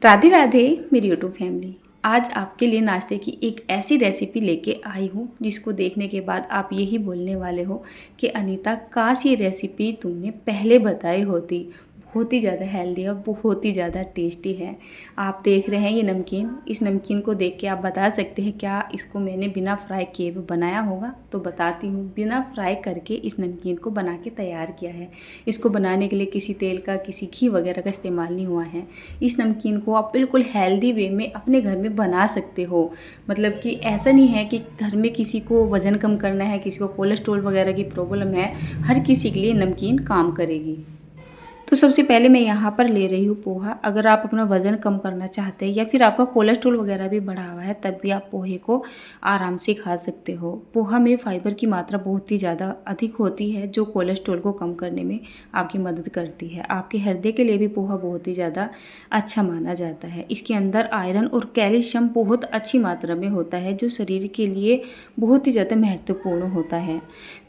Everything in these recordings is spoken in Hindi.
राधे राधे मेरी यूट्यूब फैमिली। आज आपके लिए नाश्ते की एक ऐसी रेसिपी लेके आई हूँ जिसको देखने के बाद आप यही बोलने वाले हो कि अनीता काश ये रेसिपी तुमने पहले बताई होती। बहुत ही ज़्यादा हेल्दी और बहुत ही ज़्यादा टेस्टी है। आप देख रहे हैं ये नमकीन, इस नमकीन को देख के आप बता सकते हैं क्या इसको मैंने बिना फ्राई किए हुए बनाया होगा। तो बताती हूँ, बिना फ्राई करके इस नमकीन को बना के तैयार किया है। इसको बनाने के लिए किसी तेल का, किसी घी वगैरह का इस्तेमाल नहीं हुआ है। इस नमकीन को आप बिल्कुल हेल्दी वे में अपने घर में बना सकते हो। मतलब कि ऐसा नहीं है कि घर में किसी को वज़न कम करना है, किसी को कोलेस्ट्रॉल वगैरह की प्रॉब्लम है, हर किसी के लिए नमकीन काम करेगी। तो सबसे पहले मैं यहाँ पर ले रही हूँ पोहा। अगर आप अपना वज़न कम करना चाहते हैं या फिर आपका कोलेस्ट्रॉल वगैरह भी बढ़ा हुआ है, तब भी आप पोहे को आराम से खा सकते हो। पोहा में फाइबर की मात्रा बहुत ही ज़्यादा अधिक होती है, जो कोलेस्ट्रॉल को कम करने में आपकी मदद करती है। आपके हृदय के लिए भी पोहा बहुत ही ज़्यादा अच्छा माना जाता है। इसके अंदर आयरन और कैल्शियम बहुत अच्छी मात्रा में होता है, जो शरीर के लिए बहुत ही ज़्यादा महत्वपूर्ण होता है।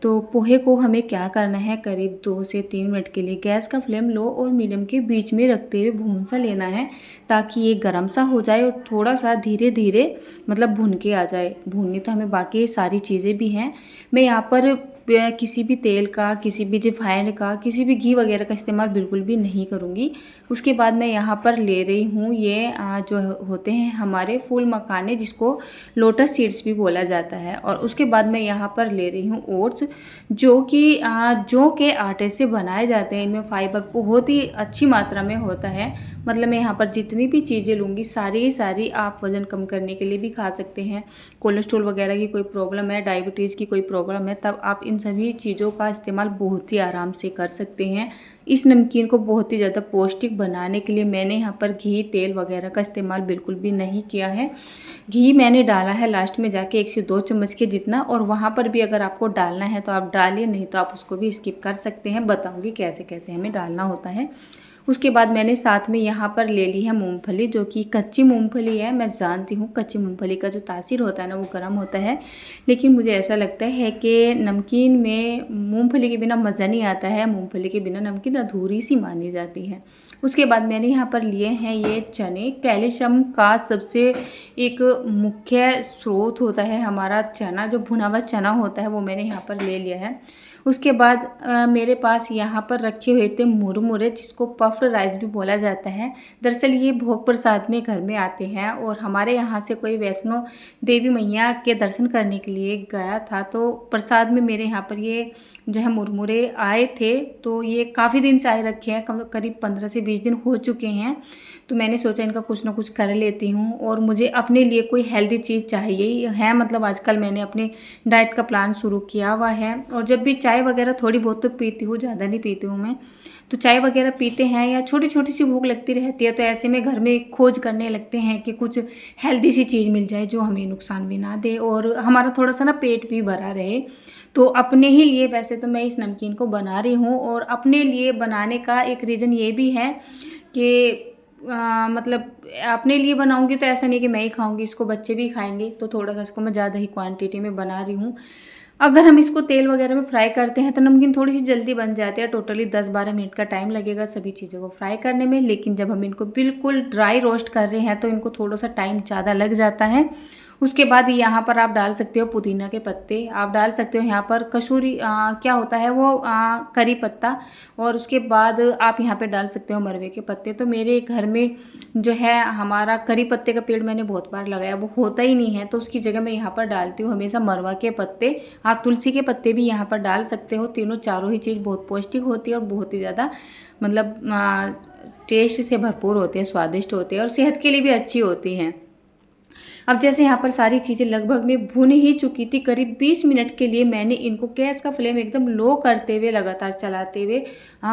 तो पोहे को हमें क्या करना है, करीब 2 से 3 मिनट के लिए गैस का फ्लेम लो और मीडियम के बीच में रखते हुए भून सा लेना है, ताकि ये गर्म सा हो जाए और थोड़ा सा धीरे धीरे मतलब भुन के आ जाए। भूननी तो हमें बाकी सारी चीज़ें भी हैं। मैं यहाँ पर किसी भी तेल का, किसी भी रिफाइंड का, किसी भी घी वगैरह का इस्तेमाल बिल्कुल भी नहीं करूँगी। उसके बाद मैं यहाँ पर ले रही हूँ ये जो होते हैं हमारे फूल मखाने, जिसको लोटस सीड्स भी बोला जाता है। और उसके बाद मैं यहाँ पर ले रही हूँ ओट्स, जो कि जौ के आटे से बनाए जाते हैं। इनमें फाइबर बहुत ही अच्छी मात्रा में होता है। मतलब मैं यहाँ पर जितनी भी चीज़ें लूँगी सारी आप वज़न कम करने के लिए भी खा सकते हैं। कोलेस्ट्रॉल वगैरह की कोई प्रॉब्लम है, डायबिटीज़ की कोई प्रॉब्लम है, तब आप इन सभी चीज़ों का इस्तेमाल बहुत ही आराम से कर सकते हैं। इस नमकीन को बहुत ही ज़्यादा पौष्टिक बनाने के लिए मैंने यहाँ पर घी, तेल वगैरह का इस्तेमाल बिल्कुल भी नहीं किया है। घी मैंने डाला है लास्ट में जाके 1 से 2 चम्मच के जितना, और वहाँ पर भी अगर आपको डालना है तो आप डालिए, नहीं तो आप उसको भी स्किप कर सकते हैं। बताऊँगी कैसे कैसे हमें डालना होता है। उसके बाद मैंने साथ में यहाँ पर ले ली है मूंगफली, जो कि कच्ची मूंगफली है। मैं जानती हूँ कच्ची मूंगफली का जो तासीर होता है ना, वो गर्म होता है, लेकिन मुझे ऐसा लगता है कि नमकीन में मूंगफली के बिना मज़ा नहीं आता है। मूंगफली के बिना नमकीन अधूरी सी मानी जाती है। उसके बाद मैंने यहाँ पर लिए हैं ये चने। कैल्शियम का सबसे एक मुख्य स्रोत होता है हमारा चना, जो भुना हुआ चना होता है, वो मैंने यहाँ पर ले लिया है। उसके बाद मेरे पास यहाँ पर रखे हुए थे मुरमुरे, जिसको पफ्ड राइस भी बोला जाता है। दरअसल ये भोग प्रसाद में घर में आते हैं, और हमारे यहाँ से कोई वैष्णो देवी मैया के दर्शन करने के लिए गया था, तो प्रसाद में मेरे यहाँ पर ये जो है मुरमुरे आए थे। तो ये काफ़ी दिन से आए रखे हैं, करीब 15 से 20 दिन हो चुके हैं। तो मैंने सोचा इनका कुछ ना कुछ कर लेती हूँ, और मुझे अपने लिए कोई हेल्दी चीज़ चाहिए है। मतलब आजकल मैंने अपने डाइट का प्लान शुरू किया हुआ है, और जब भी चाय वगैरह थोड़ी बहुत तो पीती हूँ, ज़्यादा नहीं पीती हूँ मैं। तो चाय वगैरह पीते हैं या छोटी छोटी सी भूख लगती रहती है, तो ऐसे में घर में खोज करने लगते हैं कि कुछ हेल्दी सी चीज़ मिल जाए जो हमें नुकसान भी ना दे और हमारा थोड़ा सा ना पेट भी भरा रहे। तो अपने ही लिए वैसे तो मैं इस नमकीन को बना रही हूँ, और अपने लिए बनाने का एक रीज़न ये भी है कि मतलब अपने लिए बनाऊंगी तो ऐसा नहीं कि मैं ही खाऊंगी, इसको बच्चे भी खाएंगे, तो थोड़ा सा इसको मैं ज़्यादा ही क्वांटिटी में बना रही हूँ। अगर हम इसको तेल वगैरह में फ्राई करते हैं तो नमकीन थोड़ी सी जल्दी बन जाती है। टोटली 10-12 मिनट का टाइम लगेगा सभी चीज़ों को फ्राई करने में, लेकिन जब हम इनको बिल्कुल ड्राई रोस्ट कर रहे हैं तो इनको थोड़ा सा टाइम ज़्यादा लग जाता है। उसके बाद यहाँ पर आप डाल सकते हो पुदीना के पत्ते, आप डाल सकते हो यहाँ पर कसूरी क्या होता है वो करी पत्ता, और उसके बाद आप यहाँ पे डाल सकते हो मरवे के पत्ते। तो मेरे घर में जो है हमारा करी पत्ते का पेड़ मैंने बहुत बार लगाया, वो होता ही नहीं है, तो उसकी जगह मैं यहाँ पर डालती हूँ हमेशा मरवा के पत्ते। आप तुलसी के पत्ते भी यहाँ पर डाल सकते हो। तीनों चारों ही चीज़ बहुत पौष्टिक होती है और बहुत ही ज़्यादा मतलब टेस्ट से भरपूर होते हैं, स्वादिष्ट होते हैं और सेहत के लिए भी अच्छी होती हैं। अब जैसे यहाँ पर सारी चीज़ें लगभग मैं भून ही चुकी थी, करीब 20 मिनट के लिए मैंने इनको गैस का फ्लेम एकदम लो करते हुए लगातार चलाते हुए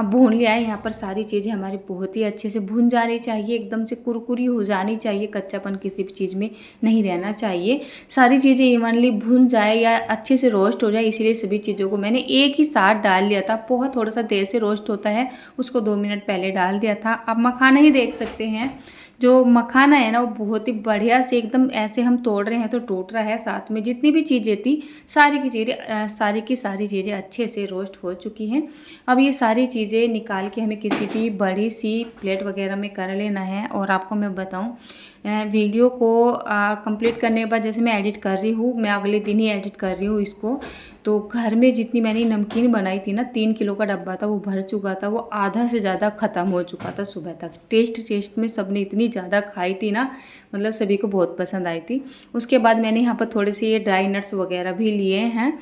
भून लिया है। यहाँ पर सारी चीज़ें हमारी बहुत ही अच्छे से भून जानी चाहिए, एकदम से कुरकुरी हो जानी चाहिए, कच्चापन किसी भी चीज़ में नहीं रहना चाहिए। सारी चीज़ें इवनली भून जाए या अच्छे से रोस्ट हो जाए, इसलिए सभी चीज़ों को मैंने एक ही साथ डाल लिया था। पोहा थोड़ा सा देर से रोस्ट होता है, उसको 2 मिनट पहले डाल दिया था। आप मखाना ही देख सकते हैं, जो मखाना है ना वो बहुत ही बढ़िया से एकदम ऐसे हम तोड़ रहे हैं तो टूट रहा है। साथ में जितनी भी चीज़ें थी सारी की सारी चीज़ें अच्छे से रोस्ट हो चुकी हैं। अब ये सारी चीज़ें निकाल के हमें किसी भी बड़ी सी प्लेट वगैरह में कर लेना है। और आपको मैं बताऊं, वीडियो को कंप्लीट करने के बाद जैसे मैं एडिट कर रही हूँ, मैं अगले दिन ही एडिट कर रही हूँ इसको, तो घर में जितनी मैंने नमकीन बनाई थी ना, 3 किलो का डब्बा था, वो भर चुका था। वो आधा से ज़्यादा ख़त्म हो चुका था सुबह तक। टेस्ट में सबने इतनी ज़्यादा खाई थी ना, मतलब सभी को बहुत पसंद आई थी। उसके बाद मैंने यहाँ पर थोड़े से ये ड्राई नट्स वगैरह भी लिए हैं।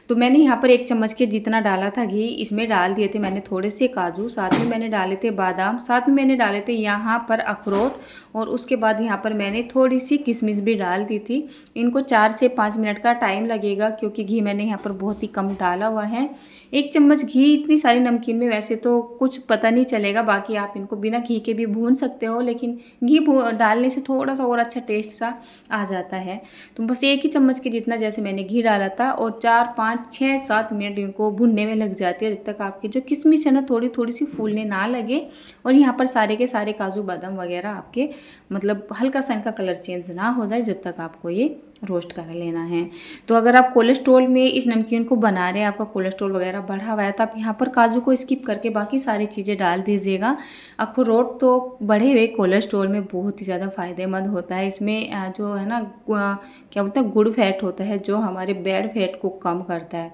तो मैंने यहाँ पर 1 चम्मच के जितना डाला था घी, इसमें डाल दिए थे मैंने थोड़े से काजू, साथ में मैंने डाले थे बादाम, साथ में मैंने डाले थे यहाँ पर अखरोट, और उसके बाद यहाँ पर मैंने थोड़ी सी किशमिश भी डाल दी थी। इनको 4 से 5 मिनट का टाइम लगेगा क्योंकि घी मैंने यहाँ पर बहुत ही कम डाला हुआ है। 1 चम्मच घी इतनी सारी नमकीन में वैसे तो कुछ पता नहीं चलेगा, बाकी आप इनको बिना घी के भी भून सकते हो, लेकिन घी डालने से थोड़ा सा और अच्छा टेस्ट सा आ जाता है। तो बस 1 ही चम्मच के जितना जैसे मैंने घी डाला था, और 4 5 6 7 मिनट इनको भुनने में लग जाती है, जब तक आपकी जो किशमिश है ना थोड़ी थोड़ी सी फूलने ना लगे, और यहाँ पर सारे के सारे काजू बादाम वगैरह आपके मतलब हल्का सा इनका कलर चेंज ना हो जाए, जब तक आपको ये रोस्ट कर लेना है। तो अगर आप कोलेस्ट्रॉल में इस नमकीन को बना रहे हैं, आपका कोलेस्ट्रॉल वगैरह बढ़ा हुआ है, तो आप यहाँ पर काजू को स्किप करके बाकी सारी चीज़ें डाल दीजिएगा। अखरोट तो बढ़े हुए कोलेस्ट्रॉल में बहुत ही ज़्यादा फ़ायदेमंद होता है। इसमें जो है ना क्या बोलते हैं, गुड फैट होता है जो हमारे बैड फैट को कम करता है।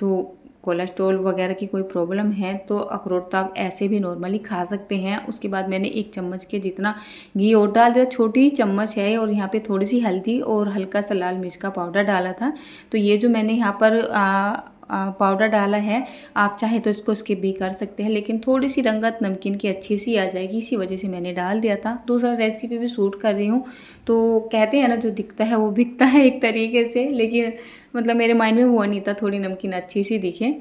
तो कोलेस्ट्रॉल वगैरह की कोई प्रॉब्लम है तो अखरोट तो आप ऐसे भी नॉर्मली खा सकते हैं। उसके बाद मैंने 1 चम्मच के जितना घी और डाल दिया, छोटी चम्मच है, और यहाँ पे थोड़ी सी हल्दी और हल्का सा लाल मिर्च का पाउडर डाला था। तो ये जो मैंने यहाँ पर पाउडर डाला है, आप चाहे तो इसको स्किप भी कर सकते हैं, लेकिन थोड़ी सी रंगत नमकीन की अच्छी सी आ जाएगी, इसी वजह से मैंने डाल दिया था। दूसरा रेसिपी भी शूट कर रही हूँ, तो कहते हैं ना जो दिखता है वो बिकता है एक तरीके से, लेकिन मतलब मेरे माइंड में वो नहीं था, थोड़ी नमकीन अच्छी सी दिखे।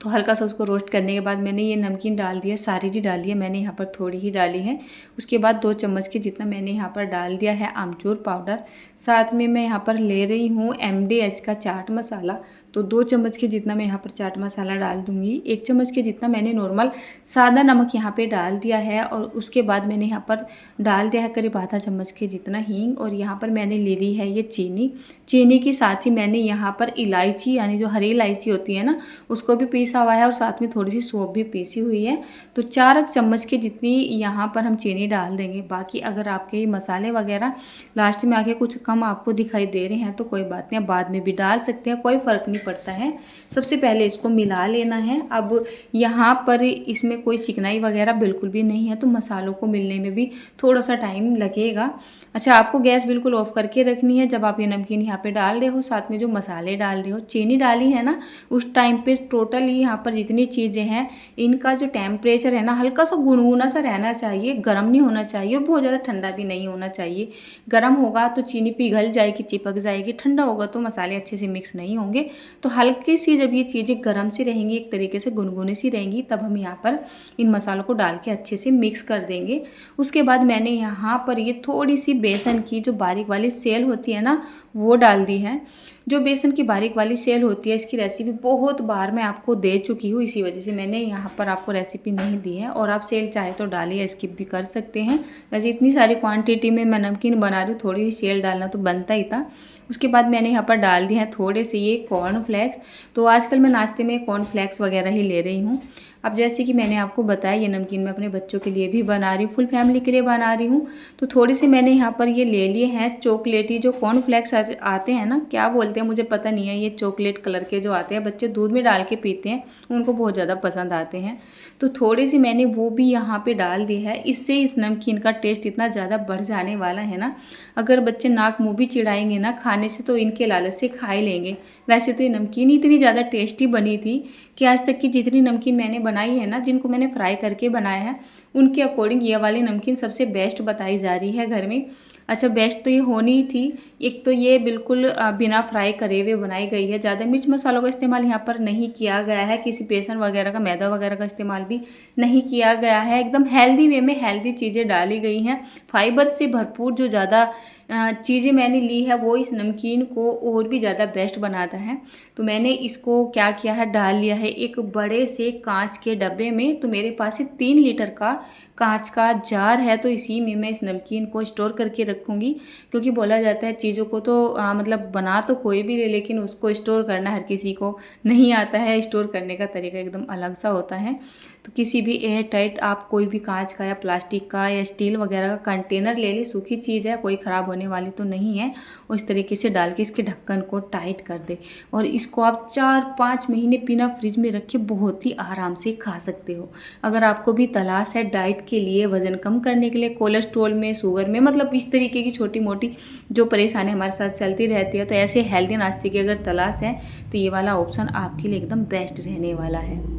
तो हल्का सा उसको रोस्ट करने के बाद मैंने ये नमकीन डाल दिया, सारी नहीं डाली है मैंने, यहाँ पर थोड़ी ही डाली है। उसके बाद 2 चम्मच के जितना मैंने यहाँ पर डाल दिया है आमचूर पाउडर। साथ में मैं यहाँ पर ले रही हूँ MDH का चाट मसाला, तो 2 चम्मच के जितना मैं यहाँ पर चाट मसाला डाल दूँगी। 1 चम्मच के जितना मैंने नॉर्मल सादा नमक यहाँ पर डाल दिया है, और उसके बाद मैंने यहाँ पर डाल दिया है करीब आधा चम्मच के जितना हींग, और यहाँ पर मैंने ले ली है ये चीनी के साथ ही मैंने यहाँ पर इलायची, यानी जो हरी इलायची होती है ना, उसको भी पीसा हुआ है, और साथ में थोड़ी सी सौंफ भी पीसी हुई है। तो 4 चम्मच की जितनी यहाँ पर हम चीनी डाल देंगे। बाकी अगर आपके मसाले वगैरह लास्ट में आके कुछ कम आपको दिखाई दे रहे हैं तो कोई बात नहीं, बाद में भी डाल सकते हैं, कोई फ़र्क नहीं पड़ता है। सबसे पहले इसको मिला लेना है। अब यहाँ पर इसमें कोई चिकनाई वगैरह बिल्कुल भी नहीं है, तो मसालों को मिलने में भी थोड़ा सा टाइम लगेगा। अच्छा, आपको गैस बिल्कुल ऑफ करके रखनी है जब आप ये नमकीन यहाँ पे डाल रहे हो, साथ में जो मसाले डाल रहे हो, चीनी डाली है ना, उस टाइम पे टोटल यहाँ पर जितनी चीज़ें हैं इनका जो टेम्परेचर है ना हल्का सा गुनगुना सा रहना चाहिए, गर्म नहीं होना चाहिए और बहुत ज़्यादा ठंडा भी नहीं होना चाहिए। गर्म होगा तो चीनी पिघल जाएगी, चिपक जाएगी, ठंडा होगा तो मसाले अच्छे से मिक्स नहीं होंगे। तो हल्की सी जब ये चीज़ें गर्म सी रहेंगी, एक तरीके से गुनगुनी सी रहेंगी, तब हम यहाँ पर इन मसालों को डाल के अच्छे से मिक्स कर देंगे। उसके बाद मैंने यहाँ पर ये थोड़ी सी बेसन की जो बारीक वाली सेल होती है ना वो डाल दी है। जो बेसन की बारीक वाली सेल होती है, इसकी रेसिपी बहुत बार मैं आपको दे चुकी हूँ, इसी वजह से मैंने यहाँ पर आपको रेसिपी नहीं दी है। और आप सेल चाहे तो डालिए या स्किप भी कर सकते हैं। वैसे इतनी सारी क्वांटिटी में मैं नमकीन बना रही हूँ, थोड़ी सी सेल डालना तो बनता ही था। उसके बाद मैंने यहाँ पर डाल दिए हैं थोड़े से ये कॉर्नफ्लेक्स। तो आजकल मैं नाश्ते में कॉर्नफ्लेक्स वगैरह ही ले रही हूँ। अब जैसे कि मैंने आपको बताया, ये नमकीन मैं अपने बच्चों के लिए भी बना रही हूँ, फुल फैमिली के लिए बना रही हूँ। तो थोड़े से मैंने यहाँ पर ये ले लिए हैं चॉकलेटी जो कॉर्नफ्लेक्स आते हैं ना, क्या बोलते हैं मुझे पता नहीं है, ये चॉकलेट कलर के जो आते हैं, बच्चे दूध में डाल के पीते हैं, उनको बहुत ज़्यादा पसंद आते हैं। तो थोड़े से मैंने वो भी यहाँ पर डाल दी है। इससे इस नमकीन का टेस्ट इतना ज़्यादा बढ़ जाने वाला है ना, अगर बच्चे नाक मुँह भी चिढ़ाएंगे ना खाने से, तो इनके लालच से खा ही लेंगे। वैसे तो ये नमकीन इतनी ज़्यादा टेस्टी बनी थी कि आज तक की जितनी नमकीन मैंने बनाई है ना, जिनको मैंने फ्राई करके बनाया है, उनके अकॉर्डिंग ये वाली नमकीन सबसे बेस्ट बताई जा रही है घर में। अच्छा, बेस्ट तो ये होनी ही थी। एक तो ये बिल्कुल बिना फ्राई करे हुए बनाई गई है, ज़्यादा मिर्च मसालों का इस्तेमाल यहाँ पर नहीं किया गया है, किसी बेसन वगैरह का, मैदा वगैरह का इस्तेमाल भी नहीं किया गया है। एकदम हेल्दी वे में हेल्दी चीज़ें डाली गई हैं, फाइबर से भरपूर, जो ज़्यादा चीज़ें मैंने ली है वो इस नमकीन को और भी ज़्यादा बेस्ट बनाता है। तो मैंने इसको क्या किया है, डाल लिया है एक बड़े से कांच के डब्बे में। तो मेरे पास 3 लीटर का कांच का जार है, तो इसी में मैं इस नमकीन को स्टोर करके रखूँगी। क्योंकि बोला जाता है चीज़ों को तो मतलब बना तो कोई भी ले, लेकिन उसको स्टोर करना हर किसी को नहीं आता है। स्टोर करने का तरीका एकदम अलग सा होता है। तो किसी भी एयर टाइट आप कोई भी कांच का या प्लास्टिक का या स्टील वगैरह का कंटेनर ले लें, सूखी चीज़ है, कोई ख़राब होने वाली तो नहीं है। उस तरीके से डाल के इसके ढक्कन को टाइट कर दें और इसको आप 4-5 महीने बिना फ्रिज में रखे बहुत ही आराम से खा सकते हो। अगर आपको भी तलाश है डाइट के लिए, वज़न कम करने के लिए, कोलेस्ट्रॉल में, शुगर में, मतलब इस तरीके की छोटी मोटी जो परेशानी हमारे साथ चलती रहती है, तो ऐसे हेल्दी नाश्ते की अगर तलाश है तो ये वाला ऑप्शन आपके लिए एकदम बेस्ट रहने वाला है।